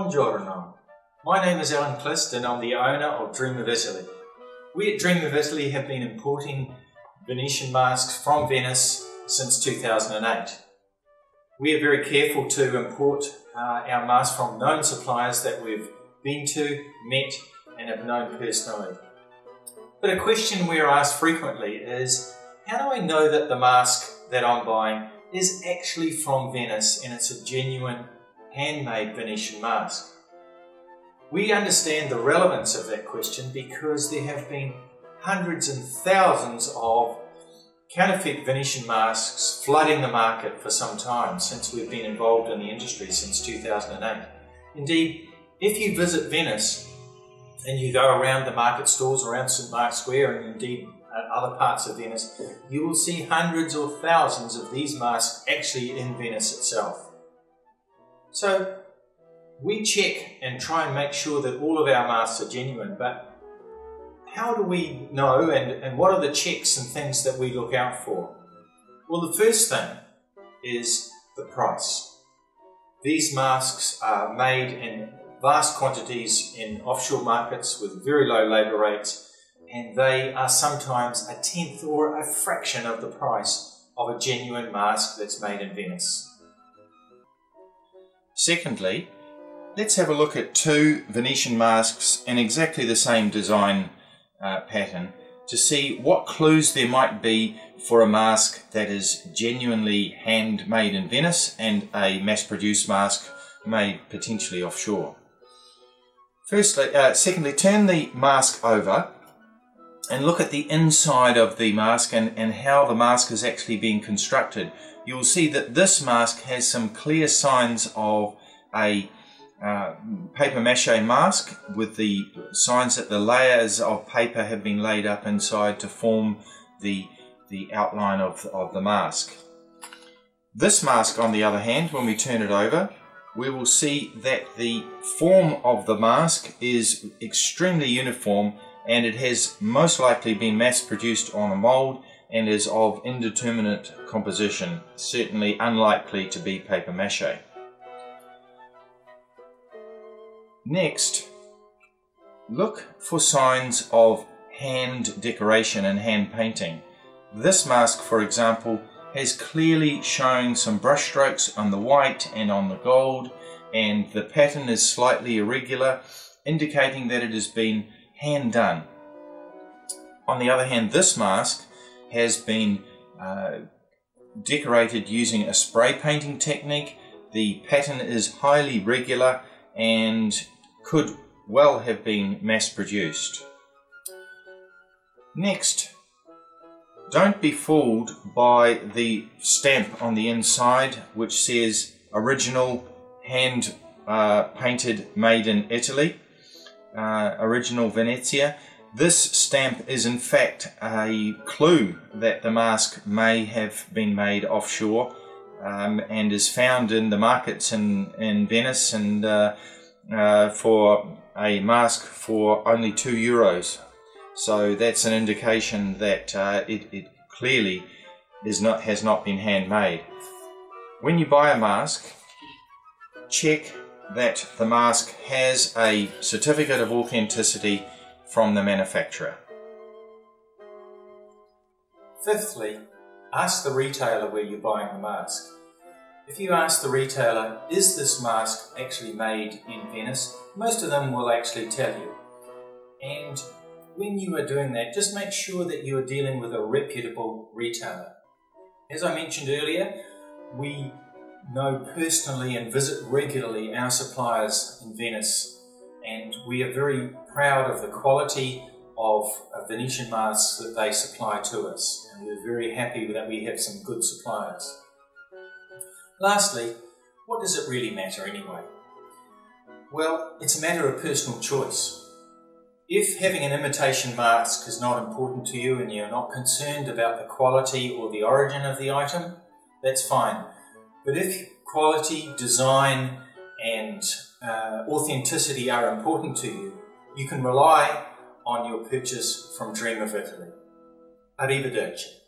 Buongiorno. My name is Alan Clist and I'm the owner of Dream of Italy. We at Dream of Italy have been importing Venetian masks from Venice since 2008. We are very careful to import our masks from known suppliers that we've been to, met and have known personally. But a question we're asked frequently is, how do I know that the mask that I'm buying is actually from Venice and it's a genuine handmade Venetian mask? We understand the relevance of that question because there have been hundreds and thousands of counterfeit Venetian masks flooding the market for some time since we've been involved in the industry since 2008. Indeed, if you visit Venice and you go around the market stalls around St. Mark's Square and indeed other parts of Venice, you will see hundreds or thousands of these masks actually in Venice itself. So we check and try and make sure that all of our masks are genuine, but how do we know and what are the checks and things that we look out for? Well, the first thing is the price. These masks are made in vast quantities in offshore markets with very low labour rates, and they are sometimes a tenth or a fraction of the price of a genuine mask that's made in Venice. Secondly, let's have a look at two Venetian masks in exactly the same design pattern to see what clues there might be for a mask that is genuinely handmade in Venice and a mass-produced mask made potentially offshore. Secondly, turn the mask over and look at the inside of the mask and how the mask is actually being constructed. You'll see that this mask has some clear signs of a paper mache mask with the signs that the layers of paper have been laid up inside to form the outline of the mask. This mask, on the other hand, when we turn it over, we will see that the form of the mask is extremely uniform and it has most likely been mass produced on a mould and is of indeterminate composition, certainly unlikely to be paper mache. Next, look for signs of hand decoration and hand painting. This mask, for example, has clearly shown some brush strokes on the white and on the gold, and the pattern is slightly irregular, indicating that it has been hand done. On the other hand, this mask has been decorated using a spray painting technique. The pattern is highly regular and could well have been mass produced. Next, don't be fooled by the stamp on the inside which says original hand painted made in Italy, original Venezia. This stamp is in fact a clue that the mask may have been made offshore and is found in the markets in Venice and for a mask for only €2. So that's an indication that it clearly has not been handmade. When you buy a mask, check that the mask has a certificate of authenticity from the manufacturer. Fifthly, ask the retailer where you're buying the mask. If you ask the retailer, is this mask actually made in Venice? Most of them will actually tell you. And when you are doing that, just make sure that you are dealing with a reputable retailer. As I mentioned earlier, we know personally and visit regularly our suppliers in Venice, and we are very proud of the quality of Venetian masks that they supply to us, and we're very happy that we have some good suppliers. Lastly, what does it really matter anyway? Well, it's a matter of personal choice. If having an imitation mask is not important to you and you're not concerned about the quality or the origin of the item, that's fine. But if quality, design and authenticity are important to you, you can rely on your purchase from Dream of Italy. Arrivederci.